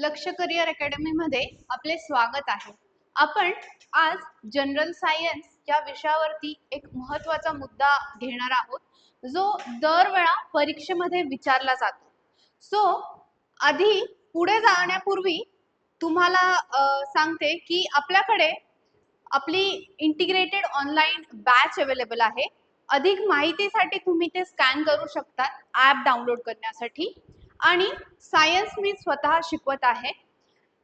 लक्ष career academy मध्ये आपले स्वागत आहे। आपण आज जनरल सायन्स या विषयावरती एक महत्त्वाचा मुद्दा घेणार आहोत, जो दरवेळा परीक्षेमध्ये विचारला जातो। सो आधी पुढे जाण्यापूर्वी तुम्हाला सांगते की आपल्याकडे आपली इंटिग्रेटेड ऑनलाइन बॅच अवेलेबल आहे। अधिक माहितीसाठी तुम्ही ते स्कॅन करू शकता ॲप डाउनलोड करण्यासाठी। आणि सायन्स मी स्वतः शिकवत आहे।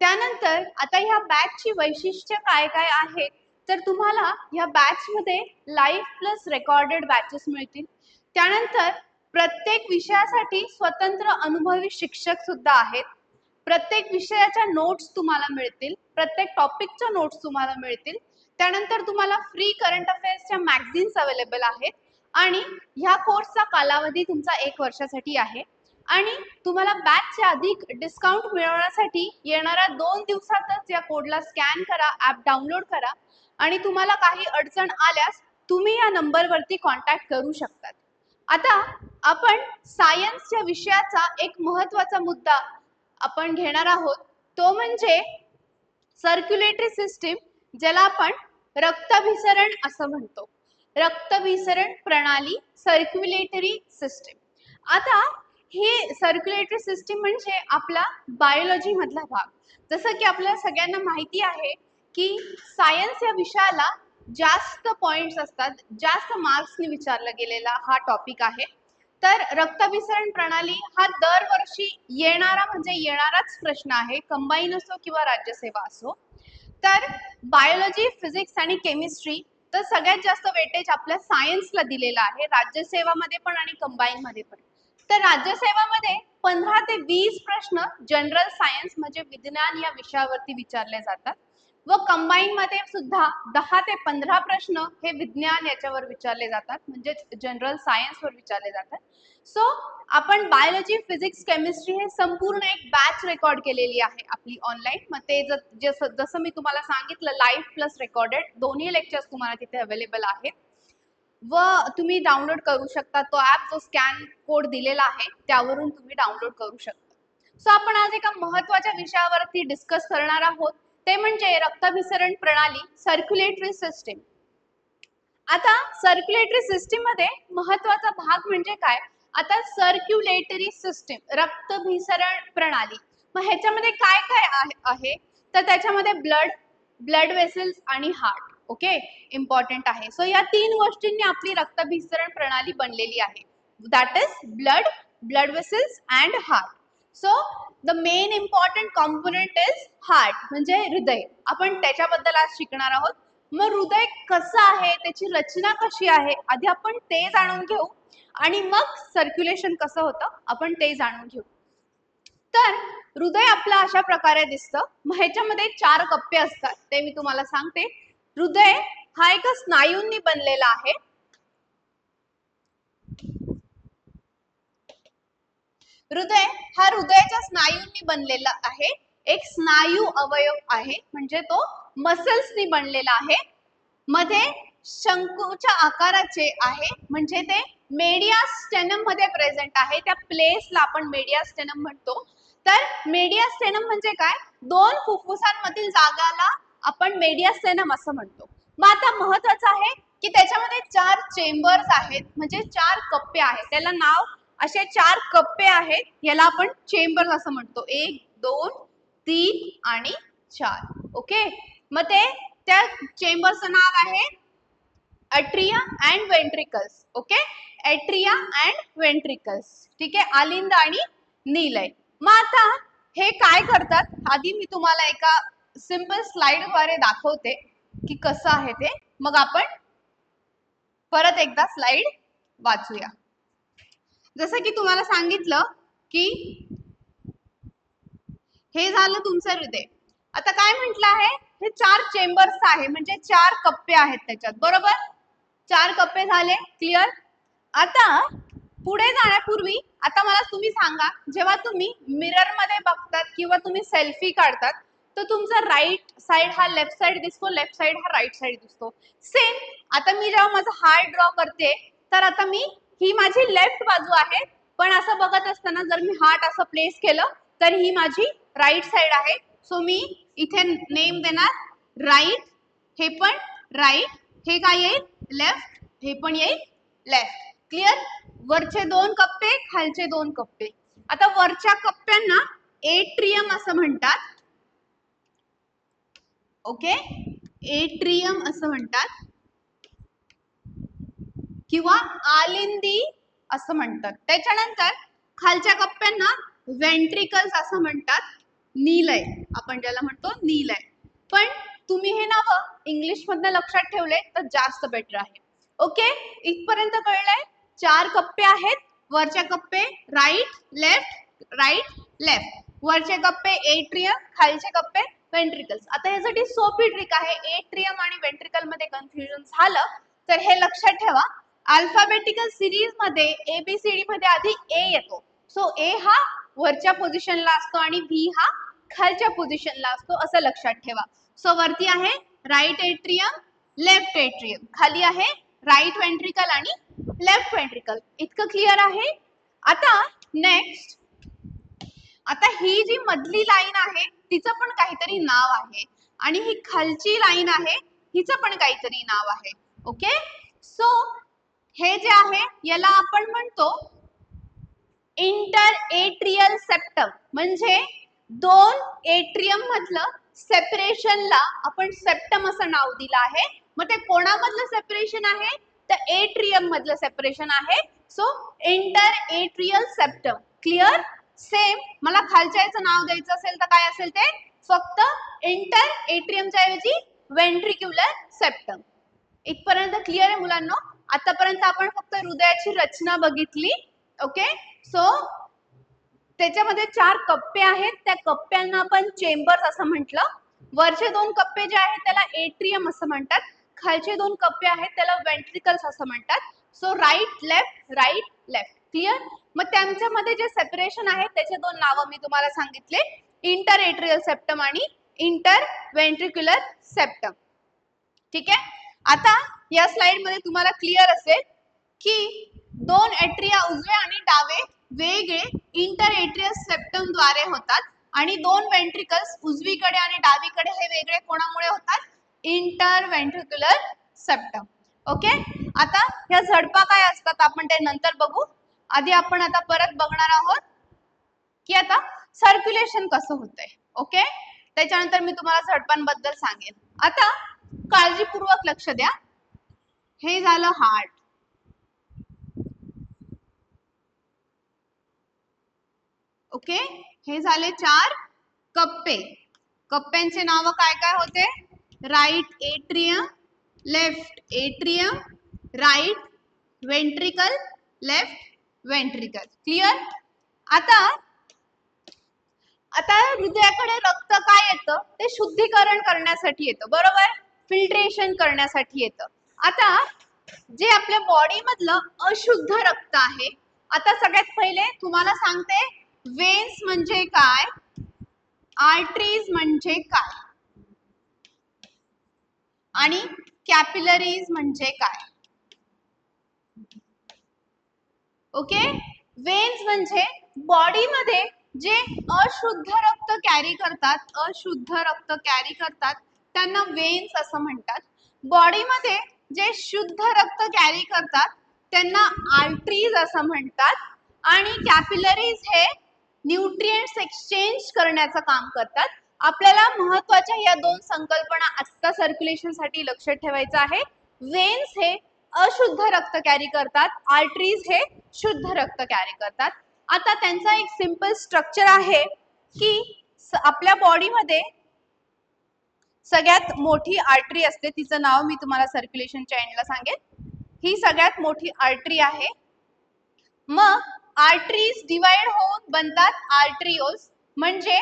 त्यानंतर आता ह्या बॅचची वैशिष्ट्य काय काय आहेत, तर तुम्हाला ह्या बॅचमध्ये लाईव्ह प्लस रेकॉर्डेड बॅचेस मिळतील। त्यानंतर प्रत्येक विषयासाठी स्वतंत्र अनुभवी शिक्षक सुद्धा आहेत। प्रत्येक विषयाच्या नोट्स तुम्हाला मिळतील, प्रत्येक टॉपिकच्या नोट्स तुम्हाला मिळतील। त्यानंतर तुम्हाला फ्री करंट अफेअर्सच्या मॅगझिन्स अवेलेबल आहेत आणि ह्या कोर्सचा कालावधी तुमचा 1 वर्षासाठी आहे। आणि तुम्हाला बॅचचे अधिक डिस्काउंट मिळवण्यासाठी येणाऱ्या 2 दिवसातच या कोडला स्कॅन करा, ॲप डाउनलोड करा आणि तुम्हाला काही अडचण आल्यास तुम्ही या नंबरवरती कॉन्टॅक्ट करू शकतात। आता आपण सायन्सच्या विषयाचा एक महत्त्वाचा मुद्दा आपण घेणार आहोत, तो म्हणजे सर्क्युलेटरी सिस्टीम, ज्याला आपण रक्ताभिसरण असं म्हणतो। रक्ताभिसरण प्रणाली, सर्क्युलेटरी सिस्टीम। आता ही सर्क्युलेटरी सिस्टीम म्हणजे आपला बायोलॉजी मधला भाग। जसं की आपल्याला सगळ्यांना माहिती आहे की सायन्स या विषयाला जास्त पॉइंट्स असतात, जास्त मार्क्सनी विचारला गेलेला हा टॉपिक आहे। तर रक्ताभिसरण प्रणाली हा दरवर्षी येणारा म्हणजे येणाराच प्रश्न आहे, कंबाईन असो किंवा राज्यसेवा असो। तर बायोलॉजी, फिजिक्स आणि केमिस्ट्री तर सगळ्यात जास्त वेटेज आपल्या सायन्सला दिलेला आहे, राज्यसेवामध्ये पण आणि कंबाईन मध्ये पण। तर राज्यसेवामध्ये 15 ते 20 प्रश्न जनरल सायन्स म्हणजे विज्ञान या विषयावरती विचारले जातात व कंबाईन मध्ये सुद्धा 10 ते 15 प्रश्न हे विज्ञान याच्यावर विचारले जातात, म्हणजे जनरल सायन्स वर विचारले जातात। सो आपण बायोलॉजी, फिजिक्स, केमिस्ट्री हे संपूर्ण एक बॅच रेकॉर्ड केलेली आहे आपली ऑनलाइन। मग ते जसं मी तुम्हाला सांगितलं, लाईव्ह प्लस रेकॉर्डेड दोन्ही लेक्चर्स तुम्हाला तिथे अवेलेबल आहेत व तुम्ही डाउनलोड करू शकता। तो ॲप जो स्कॅन कोड दिलेला आहे त्यावरून तुम्ही डाउनलोड करू शकता। सो आपण आज एका महत्त्वाच्या विषयावरती डिस्कस करणार आहोत, ते म्हणजे रक्ताभिसरण प्रणाली, सर्क्युलेटरी सिस्टीम। आता सर्क्युलेटरी सिस्टीम मध्ये महत्त्वाचा भाग म्हणजे काय, आता सर्क्युलेटरी सिस्टीम, रक्तभिसरण प्रणाली। मग ह्याच्यामध्ये काय काय आहे, तर त्याच्यामध्ये ब्लड वेसल्स आणि हार्ट। ओके, इम्पॉर्टंट आहे। सो या 3 गोष्टींनी आपली रक्ताभिसरण प्रणाली बनलेली आहे, that is blood vessels and heart. So the main important component is heart, म्हणजे हृदय। आपण त्याच्याबद्दल आज शिकणार आहोत। मग हृदय कसं आहे, त्याची रचना कशी आहे, आधी आपण ते जाणून घेऊ आणि मग सर्क्युलेशन कसं होतं आपण ते जाणून घेऊ। तर हृदय आपलं अशा प्रकारे दिसतं। मग ह्याच्यामध्ये 4 कप्पे असतात, ते मी तुम्हाला सांगते। हृदय हा एका स्नायूंनी बनलेला आहे। हृदय हा हृदयाच्या स्नायूंनी बनलेला आहे, एक स्नायू अवयव आहे, म्हणजे तो मसल्सनी बनलेला आहे। मध्ये शंकूच्या आकाराचे आहे, म्हणजे ते मेडियास्टेनम मध्ये प्रेझेंट आहे। त्या प्लेसला आपण मेडियास्टेनम म्हणतो। तर मेडियास्टेनम म्हणजे काय, 2 फुफ्फुसांमधील जागाला आपण मेडियास्टेनम असं म्हणतो। मग आता महत्त्वाचं आहे की त्याच्यामध्ये 4 चेंबर्स आहेत, म्हणजे 4 कप्पे आहेत। त्याला नाव असे 4 कप्पे आहेत, याला आपण चेंबर्स असं म्हणतो। 1, 2, 3 आणि 4। ओके, मग ते त्या चेंबरचं नाव आहे atria and ventricles. Okay, atria and ventricles, ठीक आहे, आलिंद आणि नीलय। मग आता हे काय करतात, आधी मी तुम्हाला एका सिंपल स्लाइड द्वारे दाखवते की कसं आहे ते, मग आपण परत एकदा स्लाइड वाचूया। जसं की तुम्हाला सांगितलं की हे झालं तुमचं हृदय। आता काय म्हटलं आहे, हे 4 चेंबर्स आहे, म्हणजे 4 कप्पे आहेत त्याच्यात, बरोबर। 4 कप्पे झाले, क्लिअर। आता पुढे जाण्यापूर्वी आता मला तुम्ही सांगा, जेव्हा तुम्ही मिरर मध्ये बघतात किंवा तुम्ही सेल्फी काढतात, तर तुमचा राईट साइड हा लेफ्ट साइड दिसतो, लेफ्ट साइड हा राईट साइड दिसतो। सेम आता मी जेव्हा माझा हार्ट ड्रॉ करते, तर आता ही माझी लेफ्ट बाजू आहे, पण असं बघत असताना जर मी हार्ट असं प्लेस केलं तर ही माझी राईट साइड आहे. सो मी इथे नेम देणार राईट, हे पण राईट, हे काय येईल लेफ्ट, हे पण येईल लेफ्ट. क्लिअर. वरचे दोन कप्पे, खालचे दोन कप्पे. आता वरच्या कप्प्यांना एट्रियम असं म्हणतात. ओके, एट्रियम असं म्हणतात किंवा आलिंदी असं म्हणतात. त्याच्यानंतर खालच्या कप्प्यांना वेंट्रिकल्स असं म्हणतात. नीलय आपण ज्याला म्हणतो नीलय. पण तुम्ही हे नाव इंग्लिश मधनं लक्षात ठेवले तर जास्त बेटर आहे. ओके, इथपर्यंत कळलंय. 4 कप्पे आहेत. वरचे कप्पे राईट लेफ्ट राईट लेफ्ट. वरचे कप्पे एट्रियम, खालचे कप्पे वेंट्रिकल्स. आता यासाठी सोपी ट्रिक आहे. एट्रियम आणि वेंट्रिकल मध्ये कन्फ्युजन झालं तर हे लक्षात ठेवा. अल्फाबेटिकल सिरीज मध्ये एबीसीडी मध्ये आधी ए येतो. सो ए हा वरच्या पोझिशनला असतो आणि व्ही हा खालच्या पोझिशनला असतो, असं लक्षात ठेवा. सो वरती आहे राईट एट्रियम लेफ्ट एट्रियम, खाली आहे राईट वेंट्रिकल आणि लेफ्ट वेंट्रिकल. इतकं क्लिअर आहे. आता नेक्स्ट, आता ही जी मधली लाईन आहे तिचं पण काहीतरी नाव आहे आणि ही खालची लाईन आहे हिचं पण काहीतरी नाव आहे. ओके, सो हे जे आहे याला आपण म्हणतो इंटर एट्रियल सेप्टम. म्हणजे दोन एट्रियम मधलं सेपरेशनला आपण सेप्टम असं नाव दिलं आहे. मग ते कोणामधलं सेपरेशन आहे तर एट्रियम मधलं सेपरेशन आहे. So inter atrial septum. Clear. Same मला खालच्या याचं नाव द्यायचं असेल तर काय असेल ते फक्त इंटर एट्रियमच्या ऐवजी वेंट्रिक्युलर सेप्टम. इथपर्यंत क्लिअर आहे मुलांनो. आतापर्यंत आपण फक्त हृदयाची रचना बघितली. ओके, सो त्याच्यामध्ये 4 कप्पे आहेत. त्या कप्प्यांना आपण चेंबर्स असं म्हटलं. वरचे 2 कप्पे जे आहेत त्याला एट्रियम असं म्हणतात. खालचे 2 कप्पे आहेत त्याला वेंट्रिकल्स असं म्हणतात. So right left right left. Clear. मग त्यांच्यामध्ये जे सेपरेशन आहे त्याचे 2 नावं मी तुम्हाला सांगितले, इंटर एट्रियल सेप्टम आणि इंटर वेंट्रिक्युलर सेप्टम. ठीक आहे. आता या स्लाइड मध्ये तुम्हाला क्लिअर असेल की 2 एट्रिया उजवे आणि डावे वेगळे इंटर एट्रियल सेप्टम द्वारे होतात आणि 2 वेंट्रिकल्स उजवीकडे आणि डावीकडे हे वेगळे कोणामुळे होतात इंटर वेंट्रिक्युलर सेप्टम. ओके, आता ह्या झडपा काय असतात आपण ते नंतर बघू. आधी आपण आता परत बघणार आहोत की आता सर्क्युलेशन कसं होतंय. ओके, त्याच्यानंतर मी तुम्हाला झडपांबद्दल सांगेन. आता काळजीपूर्वक लक्ष द्या. हे झालं हार्ट. ओके, हे झाले 4 कप्पे. कप्प्यांचे नाव काय काय होते. Right atrium left atrium right ventricle left ventricle. Clear. आता आता हृदयाकडे रक्त काय येतं ते शुद्धीकरण करण्यासाठी येतं, बरोबर. फिल्ट्रेशन करण्यासाठी येतं. आता जे आपल्या बॉडी मधलं अशुद्ध रक्त आहे, आता सगळ्यात पहिले तुम्हाला सांगते वेन्स म्हणजे काय, आर्टरीज म्हणजे काय आणि कॅपिलरीज म्हणजे काय. ओके, वेन्स म्हणजे बॉडी मध्ये जे अशुद्ध रक्त कॅरी करतात, अशुद्ध रक्त कॅरी करतात त्यांना वेन्स असं म्हणतात. बॉडी मध्ये जे शुद्ध रक्त कॅरी करतात त्यांना आर्टरीज असं म्हणतात. आणि कॅपिलरीज हे न्यूट्रिएंट्स एक्सचेंज करण्याचं काम करतात. आपल्याला महत्त्वाच्या या 2 संकल्पना आता सर्क्युलेशन साठी लक्षात ठेवायचं आहे. वेन्स हे अशुद्ध रक्त कॅरी करतात, आर्टरीज हे शुद्ध रक्त कॅरी करतात. आता त्यांचा एक सिंपल स्ट्रक्चर आहे की आपल्या बॉडीमध्ये सगळ्यात मोठी आर्टरी असते, तिचं नाव मी तुम्हाला सर्क्युलेशनच्या एंडला सांगेन. ही सगळ्यात मोठी आर्टरी आहे. मग आर्टरीज डिवाइड होऊन बनतात आर्टरिओल्स. म्हणजे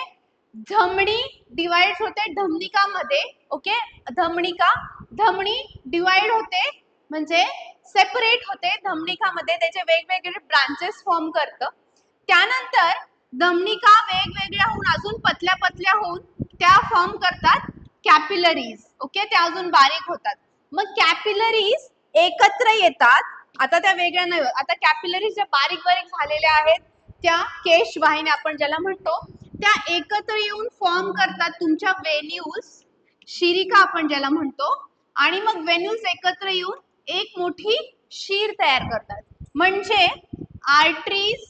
धमनी डिवाइड होते धमनिकामध्ये. ओके, धमनी डिवाइड होते म्हणजे सेपरेट होते धमनिकामध्ये, त्याचे वेगवेगळे ब्रांचेस फॉर्म करतं. त्यानंतर धमनिका वेगवेगळ्या होऊन अजून पतल्या पतल्या होऊन त्या फॉर्म करतात कॅपिलरीज. ओके, त्या अजून बारीक होतात. मग कॅपिलरीज एकत्र येतात. आता त्या वेगळ्या नाही. आता कॅपिलरीज ज्या बारीक बारीक झालेल्या आहेत त्या केशवाहिन्या आपण ज्याला म्हणतो त्या एकत्र येऊन फॉर्म करतात तुमच्या वेन्यूज, शिरिका आपण ज्याला म्हणतो, आणि मग वेन्यूज एकत्र येऊन एक मोठी शीर तयार करतात. म्हणजे आर्टरीज,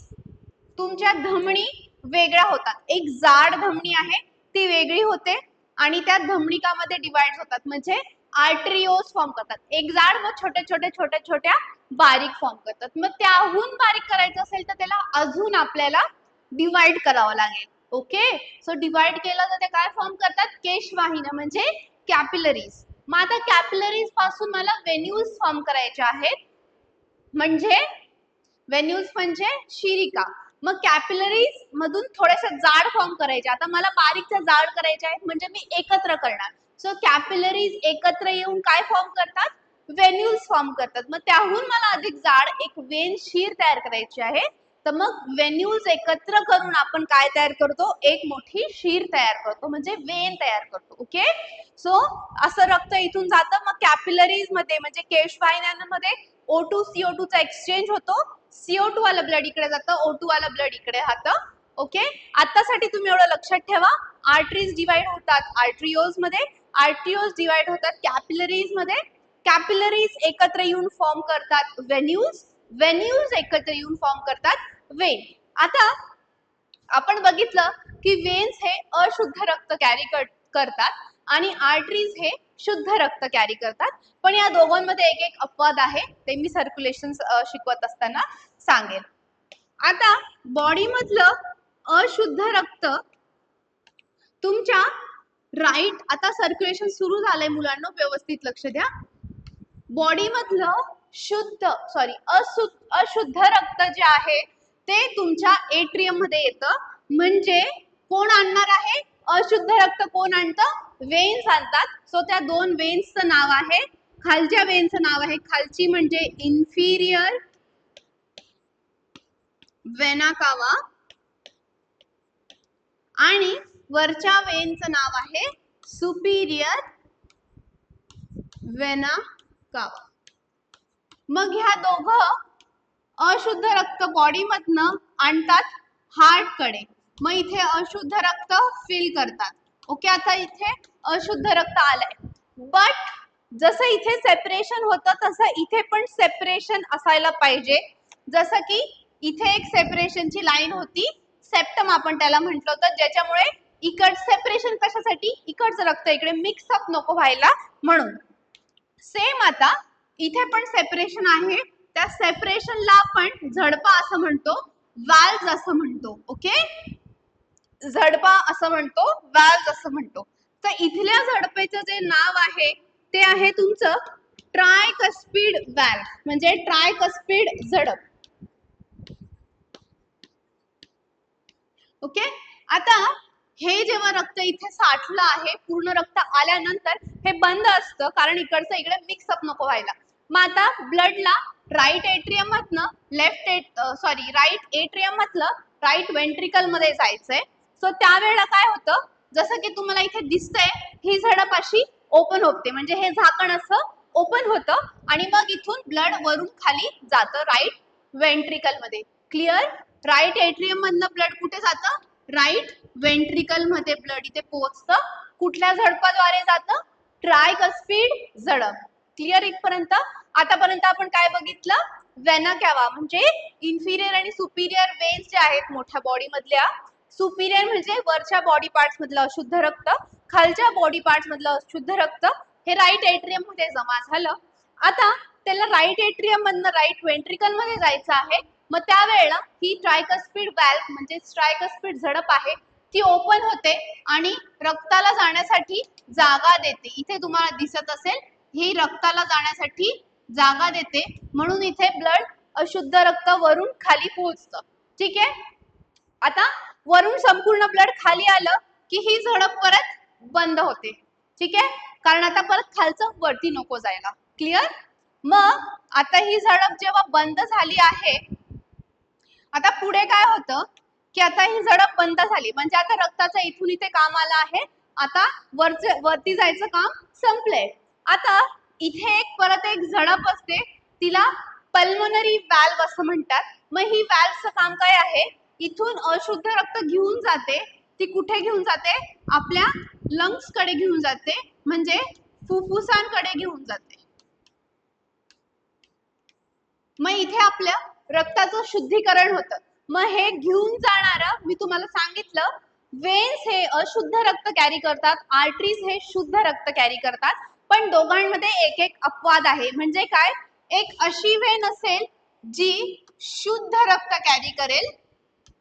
तुमच्या धमनी वेगळ्या होतात. एक जाड धमनी आहे ती वेगळी होते आणि त्या धमनिकामध्ये डिवाइड होतात, म्हणजे आर्टरिओस फॉर्म करतात. एक जाड व छोट्या छोट्या छोट्या छोट्या बारीक फॉर्म करतात. मग त्याहून बारीक करायचं असेल तर त्याला अजून आपल्याला डिवाइड करावं लागेल. ओके, सो डिवाइड केलं तर ते काय फॉर्म करतात, केशवाहिन्या म्हणजे कॅपिलरीज. मग आता कॅपिलरीज पासून मला वेन्यूज फॉर्म करायचे आहेत, म्हणजे वेन्यूज म्हणजे शिरिका. मग कॅपिलरीज मधून थोडेसे जाड फॉर्म करायचे. आता मला बारीकच्या जाड करायचे आहेत, म्हणजे मी एकत्र करणार. सो कॅपिलरीज एकत्र येऊन काय फॉर्म करतात, वेन्यूज फॉर्म करतात. मग त्याहून मला अधिक जाड एक वेन शीर तयार करायची आहे. तर मग वेन्यूज एकत्र करून आपण काय तयार करतो, एक मोठी शीर तयार करतो, म्हणजे वेन तयार करतो. ओके, सो असं रक्त इथून जातं. मग कॅपिलरीज मध्ये म्हणजे केशवाहिन्यांमध्ये O2 CO2 चा एक्सचेंज होतो. CO2 वाला ब्लड इकडे जातं, O2 वाला ब्लड इकडे राहतं. ओके, आतासाठी तुम्ही एवढं लक्षात ठेवा. आर्टरीज डिवाइड होतात आर्टरिओज मध्ये, आर्टरिओज डिवाइड होतात कॅपिलरीज मध्ये, कॅपिलरीज एकत्र येऊन फॉर्म करतात वेन्यूज, वेन्यूज एकत्र येऊन फॉर्म करतात वेन. आता आपण बघितलं की वेन्स हे अशुद्ध रक्त कॅरी करतात आणि आर्टरीज हे शुद्ध रक्त कॅरी करतात. पण या दोघांमध्ये एक एक अपवाद आहे, ते मी सर्क्युलेशन शिकवत असताना सांगेन. आता बॉडी मधलं अशुद्ध रक्त तुमच्या राईट, आता सर्क्युलेशन सुरू झालंय मुलांना, व्यवस्थित लक्ष द्या. बॉडी मधलं अशुद्ध रक्त जे आहे ते तुमच्या एट्रियम मध्ये येतं. म्हणजे कोण आणणार आहे अशुद्ध रक्त, कोण आणतं, वेन्स आणतात. सो त्या दोन वेन्सचं नाव आहे, खालच्या वेन्सचं नाव आहे, खालची म्हणजे इन्फिरियर वेना कावा आणि वरच्या वेनचं नाव आहे सुपिरियर वेना कावा. मग ह्या दोघं अशुद्ध रक्त बॉडी मधनं आणतात हार्ट कडे. मग इथे अशुद्ध रक्त फिल करतात. ओके, आता इथे अशुद्ध रक्त आलंय, बट जसं इथे सेपरेशन होतं तसं इथे पण सेपरेशन असायला पाहिजे. जसं की इथे एक सेपरेशनची लाईन होती, सेप्टम आपण त्याला म्हटलं होतं, ज्याच्यामुळे इकड सेपरेशन कशासाठी, इकडचं रक्त इकडे मिक्सअप नको व्हायला म्हणून. सेम आता इथे पण सेपरेशन आहे, त्या सेपरेशनला आपण झडपा असं म्हणतो, व्हॅल्व्ज असं म्हणतो. ओके, झडपा असं म्हणतो, व्हॅल्व्ज असं म्हणतो. तर इथल्या झडपेचं जे नाव आहे ते आहे तुमचं ट्रायकस्पिड व्हॅल्व, म्हणजे ट्रायकस्पिड झडप. ओके, आता हे जेव्हा रक्त इथे साठलं आहे, पूर्ण रक्त आल्यानंतर हे बंद असतं, कारण इकडचं इकडे मिक्सअप नको व्हायला. मग आता ब्लडला राईट एट्रियम मधनं राईट एट्रियम मधलं राईट वेंट्रिकल मध्ये जायचंय. सो त्यावेळेला काय होतं, जसं की तुम्हाला इथे दिसतंय, ही झडप अशी ओपन होते, म्हणजे हे झाकण असं ओपन होतं आणि मग इथून ब्लड वरून खाली जातं राईट वेंट्रिकल मध्ये. क्लिअर, राईट एट्रियम मधनं ब्लड कुठे जातं, राईट वेंट्रिकल मध्ये ब्लड इथे पोहोचतं. कुठल्या झडपाद्वारे जातं, ट्रायकस्पिड झडप. क्लिअर इथपर्यंत. आतापर्यंत आपण काय बघितलं, वेना कॅवा म्हणजे इन्फिरियर आणि सुपिरियर वेन्स जे आहेत मोठ्या बॉडी मधल्या. सुपिरियर म्हणजे वरच्या बॉडी पार्ट्स मधलं अशुद्ध रक्त, खालच्या बॉडी पार्ट्स मधलं अशुद्ध रक्त हे राईट एट्रियम मध्ये जमा झालं. आता त्याला राईट एट्रियम मधनं राईट वेंट्रिकल मध्ये जायचं आहे. मग त्यावेळेला ही ट्रायकस्पिड व्हॅल्व म्हणजे ट्रायकस्पिड झडप आहे ती ओपन होते आणि रक्ताला जाण्यासाठी जागा देते. इथे तुम्हाला दिसत असेल, ही रक्ताला जाण्यासाठी जागा देते, म्हणून इथे ब्लड अशुद्ध रक्त वरून खाली पोहोचतं. ठीक आहे, आता वरून संपूर्ण ब्लड खाली आलं की ही झडप परत बंद होते. ठीक आहे, कारण आता परत खालचं वरती नको जायला. क्लिअर. मग आता ही झडप जेव्हा बंद झाली आहे, आता पुढे काय होतं की आता ही झडप बंद झाली, म्हणजे आता रक्ताचं इथून इथे काम आलं आहे, आता वरती जायचं काम संपलंय. आता इथे परत एक झडप असते, तिला पल्मोनरी व्हॅल्व असं म्हणतात. मग ही व्हॅल्वचं काम काय आहे, इथून अशुद्ध रक्त घेऊन जाते ती कुठे घेऊन जाते? आपल्या लंग्स कडे घेऊन जाते, म्हणजे फुफ्फुसांकडे घेऊन जाते. मग इथे आपलं रक्ताचं शुद्धीकरण होतं. मग हे घेऊन जाणारं मी तुम्हाला सांगितलं, वेन्स हे अशुद्ध रक्त कॅरी करतात, आर्टरीज हे शुद्ध रक्त कॅरी करतात. पण दोघांमध्ये एक एक अपवाद आहे. म्हणजे काय? एक अशी वेन असेल जी शुद्ध रक्त कॅरी करेल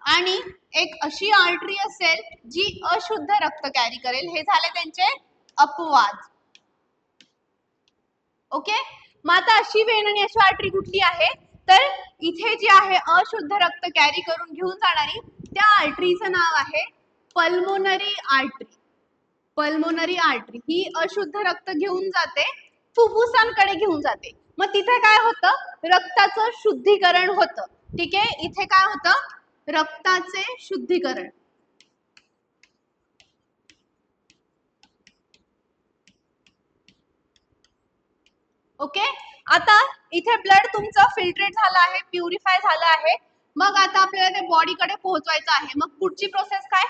आणि एक अशी आर्टरी असेल जी अशुद्ध रक्त कॅरी करेल. हे झाले त्यांचे अपवाद. ओके, मग आता अशी वेन आणि अशी आर्टरी कुठली आहे? तर इथे जी आहे अशुद्ध रक्त कॅरी करून घेऊन जाणारी, त्या आर्टरीचं नाव आहे पल्मोनरी आर्टरी. पल्मोनरी आर्टरी ही अशुद्ध रक्त घेऊन जाते, फुफ्फुसांकडे घेऊन जाते. मग तिथे काय होतं? रक्ताचं शुद्धीकरण होतं. ठीक आहे, इथे काय होतं? रक्ताचे शुद्धीकरण. ओके, आता इथे ब्लड तुमचं फिल्ट्रेट झालं आहे, प्युरिफाय झालं आहे. मग आता आपल्याला ते बॉडीकडे पोहोचवायचं आहे. मग पुढची प्रोसेस काय?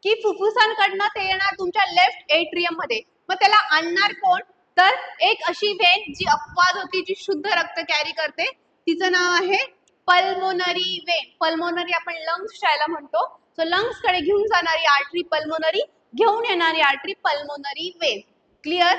की फुफ्फुसांकडनं ते येणार तुमच्या लेफ्ट एट्रियम मध्ये. मग त्याला आणणार कोण? तर एक अशी वेन जी अपवाद होती, जी शुद्ध रक्त कॅरी करते, तिचं नाव आहे पल्मोनरी वेन. पल्मोनरी आपण लंग्स शायला म्हणतो. सो लंग्स कडे घेऊन जाणारी आर्टरी पल्मोनरी, घेऊन येणारी आर्टरी पल्मोनरी वेन. क्लिअर?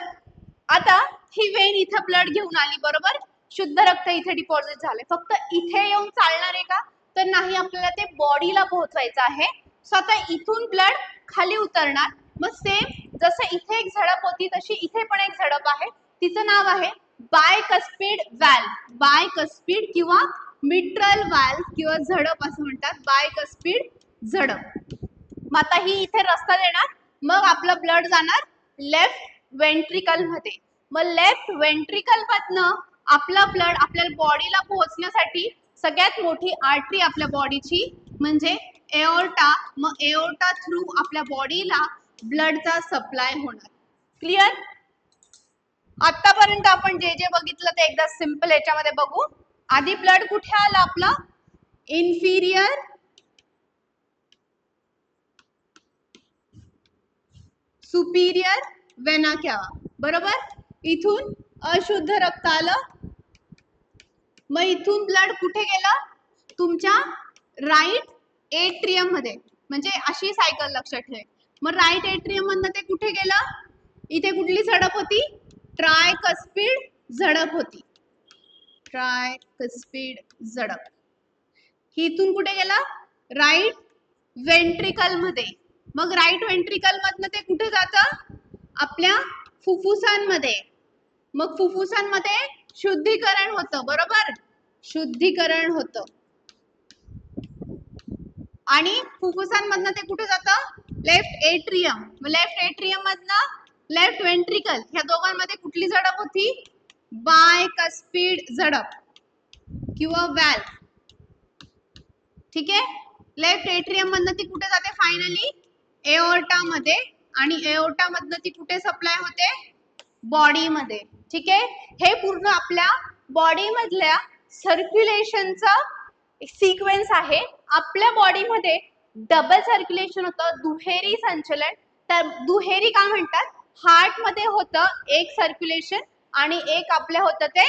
आता ही वेन इथे ब्लड घेऊन आली, बरोबर? शुद्ध रक्त इथे डिपॉझिट झाले. फक्त इथे येऊन चालणार आहे का? तर नाही, आपल्याला ते बॉडीला पोहोचवायचं आहे. सो आता इथून ब्लड खाली उतरणार. मग सेम जसं इथे एक झडप होती तशी इथे पण एक झडप आहे. तिचं नाव आहे बायकस्पिड व्हॅल्व. बायकस्पिड किंवा मिट्रल व्हॅल्व किंवा झडप असं म्हणतात. बायकस्पिड झडप. मग आता ही इथे रस्ता देणार. मग आपलं ब्लड जाणार लेफ्ट वेंट्रिकल मध्ये. मग लेफ्ट वेंट्रिकल मधनं आपलं ब्लड आपल्या बॉडीला पोहोचण्यासाठी सगळ्यात मोठी आर्टरी आपल्या बॉडीची म्हणजे एओर्टा. मग एओर्टा थ्रू आपल्या बॉडीला ब्लडचा सप्लाय होणार. क्लिअर? आतापर्यंत आपण जे जे बघितलं ते एकदा सिंपल याच्यामध्ये बघू. आधी ब्लड कुठे आलं आपलं? इन्फिरियर सुपिरियर वेना कॅवा, बरोबर? इथून अशुद्ध रक्त आलं. मग इथून ब्लड कुठे गेलं? तुमच्या राईट एट्रियम मध्ये. म्हणजे अशी सायकल लक्षात ठेव. मग राईट एट्रियम मधनं ते कुठे गेलं? इथे कुठली झडप होती? ट्रायकस्पिड झडप होती. ट्रायकस्पिड झडप. ही इथून कुठे गेला? राईट वेंट्रिकल मध्ये. मग राईट वेंट्रिकल मधनं ते कुठे जातं? आपल्या फुफ्फुसांमध्ये. मग फुफ्फुसांमध्ये शुद्धीकरण होतं, बरोबर? शुद्धीकरण होतं. आणि फुफ्फुसांमधनं ते कुठे जातं? Left atrium. लेफ्ट एट्रियम मधनं लेफ्ट वेंट्रिकल. ह्या दोघांमध्ये कुठली झडप होती? बायकस्पिड झडप किंवा व्हॅल्व. ठीक आहे, लेफ्ट एट्रियम मधनं ती कुठे जाते फायनली? एओर्टा मध्ये. आणि एओर्टा मधनं ती कुठे सप्लाय होते? बॉडी मध्ये. ठीक आहे, हे पूर्ण आपल्या बॉडी मधल्या सर्क्युलेशनचा सिक्वेन्स आहे. आपल्या बॉडी मध्ये डबल सर्क्युलेशन होतं, दुहेरी संचलन. तर दुहेरी का म्हणतात? हार्ट मध्ये होतं एक सर्क्युलेशन आणि एक आपल्या होतं ते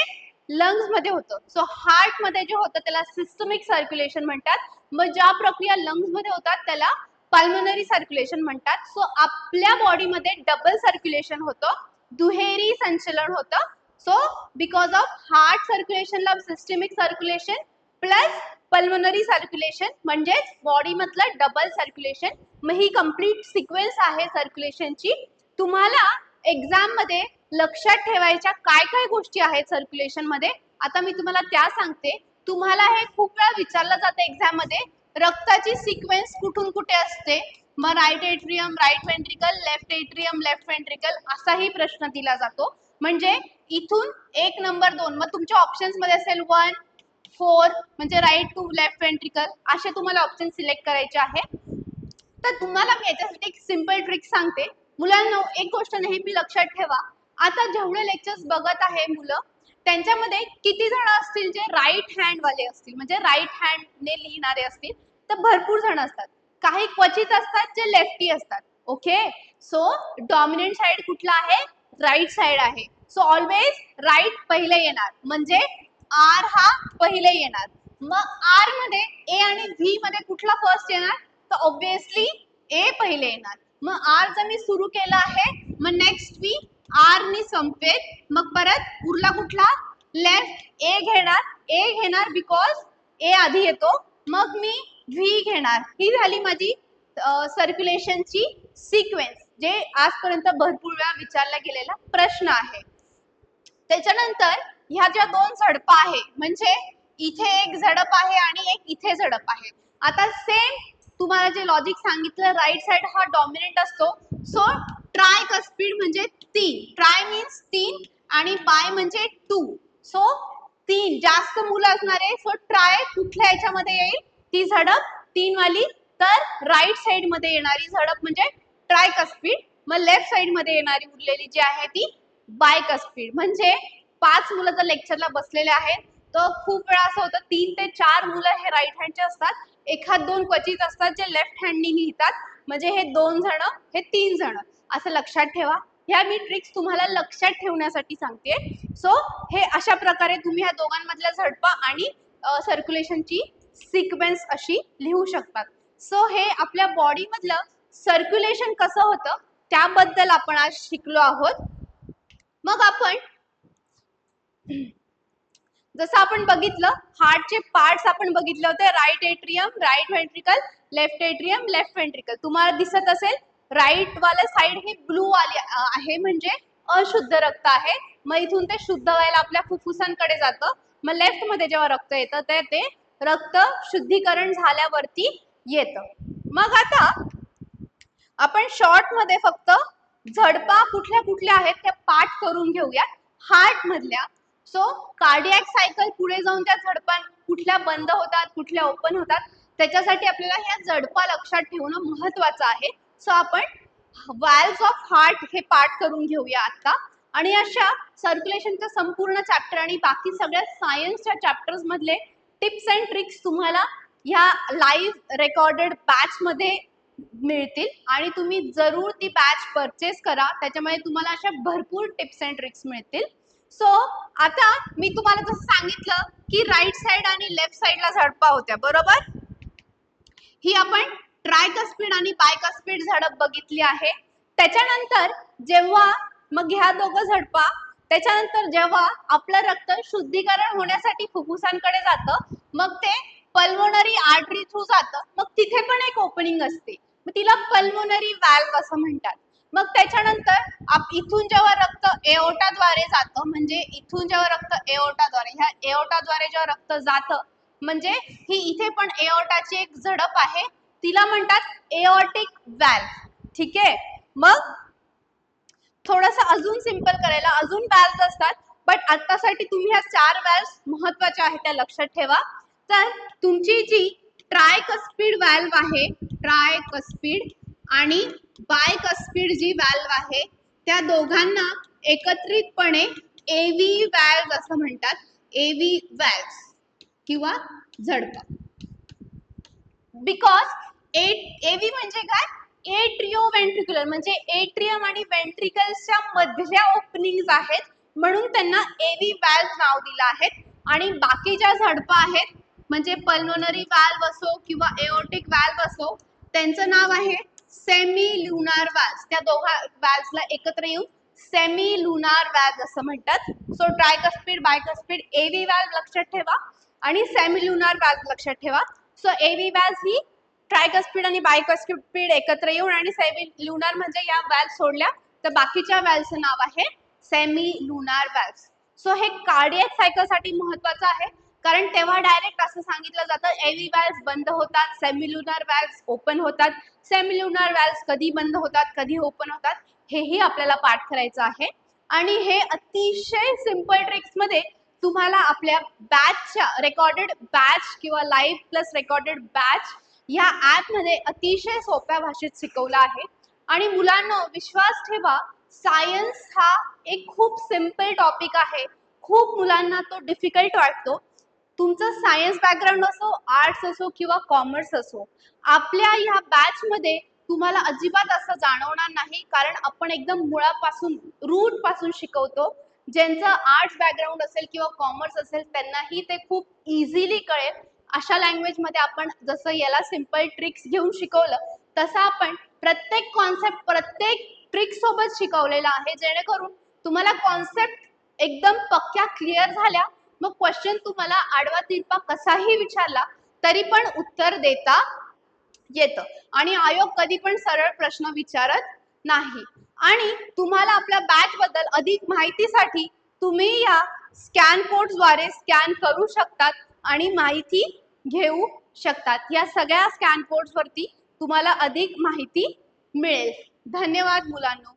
लंग्स मध्ये होतं. सो हार्ट मध्ये जे होतं त्याला सिस्टमिक सर्क्युलेशन म्हणतात. मग ज्या प्रक्रिया लंग्स मध्ये होतात त्याला पल्मोनरी सर्क्युलेशन म्हणतात. सो आपल्या बॉडीमध्ये डबल सर्क्युलेशन होतं, दुहेरी संचलन होतं. सो बिकॉज ऑफ हार्ट सर्क्युलेशनला systemic circulation plus pulmonary circulation म्हणजेच बॉडी मधलं डबल सर्क्युलेशन. मग ही कंप्लीट सिक्वेन्स आहे सर्क्युलेशनची. तुम्हाला एक्झाम मध्ये लक्षात ठेवायच्या काय काय गोष्टी आहेत सर्क्युलेशन मध्ये, आता मी तुम्हाला त्या सांगते. तुम्हाला हे खूप वेळा विचारलं जातं एक्झाम मध्ये, रक्ताची सिक्वेन्स कुठून कुठे असते? मग right atrium, right ventricle, left atrium, left ventricle असाही प्रश्न दिला जातो. म्हणजे इथून 1 नंबर 2, मग तुमच्या ऑप्शन्स मध्ये असेल 1, 4 म्हणजे राईट टू लेफ्ट वेंट्रिकल, असे तुम्हाला ऑप्शन सिलेक्ट करायचे आहे. तर तुम्हाला मी याच्यासाठी एक सिंपल ट्रिक सांगते. मुलांना एक गोष्ट नेहमी लक्षात ठेवा, आता जेवढे लेक्चर्स बघत आहे मुलं, त्यांच्यामध्ये किती जण असतील जे राईट हँड वाले असतील, म्हणजे राईट हँड ने लिहिणारे असतील? तर भरपूर जण असतात. काही क्वचित असतात जे लेफ्टी असतात. ओके, सो डॉमिनंट साइड कुठला आहे? राईट साइड आहे. सो ऑलवेज राईट पहिले येणार, म्हणजे आर हा पहिले येणार. मग आर मध्ये ए आणि व्ही मध्ये कुठला फर्स्ट येणार? तर ऑब्विसली ए पहिले येणार. मग आर जर मी सुरू केला आहे, मग नेक्स्ट व्ही आर नी संपेल. मग परत उरला कुठला? लेफ्ट ए घेणार. ए घेणार बिकॉज ए आधी येतो. मग मी व्ही घेणार. ही झाली माझी सर्क्युलेशनची सिक्वेन्स, जे आजपर्यंत भरपूर वेळा विचारला गेलेला प्रश्न आहे. त्याच्यानंतर ह्या ज्या दोन झडपा आहे, म्हणजे इथे एक झडप आहे आणि एक इथे झडप आहे. आता सेम तुम्हाला जे लॉजिक सांगितलं, राईट साइड हा डॉमिनंट असतो. सो ट्राय कस्पिड म्हणजे 3. ट्राय मीन्स 3 आणि बाय म्हणजे 2. सो 3 जास्त मुलं असणार आहे. सो ट्राय कुठल्या याच्यामध्ये येईल? ती झडप 3 वाली, तर राईट साइड मध्ये येणारी झडप म्हणजे ट्राय कस्पिड. मग लेफ्ट साइड मध्ये येणारी उरलेली जी आहे ती बाय कस्पिड. म्हणजे 5 मुलं जर लेक्चरला बसलेले आहेत, तर खूप वेळा असं होतं 3 ते 4 मुलं हे राईट हँडचे असतात. एखाद दोन क्वचित असतात जे लेफ्ट हँडनी लिहितात. म्हणजे हे 2 जण, हे 3 जण, असं लक्षात ठेवा. ह्या मी ट्रिक्स तुम्हाला लक्षात ठेवण्यासाठी सांगते. सो हे अशा प्रकारे तुम्ही ह्या दोघांमधल्या झडपा आणि सर्क्युलेशनची सिक्वेन्स अशी लिहू शकतात. सो हे आपल्या बॉडी मधलं सर्क्युलेशन कसं होतं त्याबद्दल आपण आज शिकलो आहोत. मग आपण जसं आपण बघितलं, हार्टचे पार्ट्स आपण बघितले होते. Right atrium, right ventricle, left atrium, left ventricle. तुम्हाला दिसत असेल राईट वाला साइड हे ब्लू वाले आहे, म्हणजे अशुद्ध रक्त आहे. मग इथून ते शुद्ध व्हायला आपल्या फुफ्फुसांकडे जातं. मग लेफ्ट मध्ये जेव्हा रक्त येतं ते रक्त शुद्धीकरण झाल्यावरती येतं. मग आता आपण शॉर्ट मध्ये फक्त झडपा कुठल्या कुठल्या आहेत त्या पाठ करून घेऊया हार्ट मधल्या. सो कार्डियक सायकल पुढे जाऊन त्या झडपा कुठल्या बंद होतात, कुठल्या ओपन होतात, त्याच्यासाठी आपल्याला ह्या झडपा लक्षात ठेवणं महत्वाचं आहे. सो आपण व्हॅल्व्स ऑफ हार्ट हे पाठ करून घेऊया आता. आणि अशा सर्क्युलेशनचा संपूर्ण चॅप्टर आणि बाकी सगळ्या सायन्सच्या चॅप्टर्स मधले टिप्स अँड ट्रिक्स तुम्हाला ह्या लाईव्ह रेकॉर्डेड बॅच मध्ये मिळतील आणि तुम्ही जरूर ती बॅच परचेस करा. त्याच्यामुळे तुम्हाला अशा भरपूर टिप्स अँड ट्रिक्स मिळतील. सो आता मी तुम्हाला जसं सांगितलं की राईट साइड आणि लेफ्ट साइडला झडपा होत्या, बरोबर. ही आपण ट्रायकस्पिड आणि बायकस्पिड झडप बघितली आहे. त्याच्यानंतर जेव्हा मग ह्या दोघं झडपा, त्याच्यानंतर जेव्हा आपलं रक्त शुद्धीकरण होण्यासाठी फुफ्फुसांकडे जातं, मग ते पल्मोनरी आर्टरी थ्रू जातं. मग तिथे पण एक ओपनिंग असते, मग तिला पल्मोनरी व्हॅल्व असं म्हणतात. मग त्याच्यानंतर इथून जेव्हा रक्त एओर्टाद्वारे जातं, म्हणजे इथून जेव्हा रक्त एओर्टाद्वारे, ह्या एओर्टाद्वारे जेव्हा रक्त जातं, म्हणजे ही इथे पण एओर्टाची एक झडप आहे, तिला म्हणतात एओर्टिक व्हॅल्व. ठीक आहे. मग थोडंसं अजून सिंपल करायला अजून व्हॅल्व्स असतात, बट आत्तासाठी तुम्ही ह्या 4 व्हॅल्व्स महत्वाच्या आहेत त्या लक्षात ठेवा. तर तुमची जी ट्रायकस्पिड व्हॅल्व आहे, ट्रायकस्पिड आणि बायकस्पिड जी व्हॅल्व आहे, त्या दोघांना एकत्रितपणे एव्ही व्हॅल्व असं म्हणतात. एव्ही व्हॅल्व्स किंवा झडपा. बिकॉज एव्ही म्हणजे काय? एट्रिओ व्हेंट्रिक्युलर, म्हणजे एट्रियम आणि व्हेंट्रिकल्सच्या मधल्या ओपनिंग्स आहेत, म्हणून त्यांना एव्ही व्हॅल्व नाव दिलं आहे. आणि बाकीच्या झडपा आहेत, म्हणजे पल्मोनरी व्हॅल्व असो किंवा एओर्टिक व्हॅल्व असो, त्यांचं नाव आहे सेमी ल्युनार व्हॅल्व्स. त्या दोघा व्हॅल्व्सला एकत्र येऊन सेमी लुनार व्हॅल्व असं म्हणतात. सो ट्रायकस्पिड, बायकस्पिड, एव्ही व्हॅल्व लक्षात ठेवा आणि सेमी लुनार व्हॅल्व लक्षात ठेवा. सो एव्ही व्हॅल्व ही ट्रायकस्पिड आणि बायकस्पिड एकत्र येऊन, आणि सेमी लुनार म्हणजे या व्हॅल्व सोडल्या तर बाकीच्या व्हॅल्वचं नाव आहे सेमी लुनार व्हॅल्व. सो हे कार्डियक सायकल साठी महत्वाचं आहे, कारण तेव्हा डायरेक्ट असं सांगितलं जातं एव्ही व्हॅल्व्स बंद होतात, सेमी लुनार व्हॅल्व्स ओपन होतात. सेमी लुनार व्हॅल्व्स कधी बंद होतात, कधी ओपन होतात, हेही आपल्याला पाठ करायचं आहे. आणि हे अतिशय सिंपल ट्रिक्स मध्ये तुम्हाला आपल्या बॅचच्या रेकॉर्डेड बॅच किंवा लाईव्ह प्लस रेकॉर्डेड बॅच या ऍप मध्ये अतिशय सोप्या भाषेत शिकवलं आहे. आणि मुलांना विश्वास ठेवा, सायन्स हा एक खूप सिंपल टॉपिक आहे. खूप मुलांना तो डिफिकल्ट वाटतो, तुमचं सायन्स बॅकग्राऊंड असो, आर्ट्स असो किंवा कॉमर्स असो, आपल्या ह्या बॅचमध्ये तुम्हाला अजिबात असं जाणवणार नाही, कारण आपण एकदम मुळापासून रूट पासून शिकवतो. ज्यांचं आर्ट्स बॅकग्राऊंड असेल किंवा कॉमर्स असेल त्यांनाही ते खूप इझिली कळेल. अशा लँग्वेजमध्ये आपण जसं याला सिम्पल ट्रिक्स घेऊन शिकवलं, तसं आपण प्रत्येक कॉन्सेप्ट प्रत्येक ट्रिक सोबत शिकवलेला आहे, जेणेकरून तुम्हाला कॉन्सेप्ट एकदम पक्क्या क्लिअर झाल्या, मग क्वेश्चन तुम्हाला आडवा तिरपा कसाही विचारला तरी पण उत्तर देता येतं. आणि आयोग कधी पण सरळ प्रश्न विचारत नाही. आणि तुम्हाला आपल्या बॅच बद्दल अधिक माहितीसाठी तुम्ही या स्कॅन कोडद्वारे स्कॅन करू शकतात आणि माहिती घेऊ शकतात. या सगळ्या स्कॅन कोड्स वरती तुम्हाला अधिक माहिती मिळेल. धन्यवाद मुलांनो.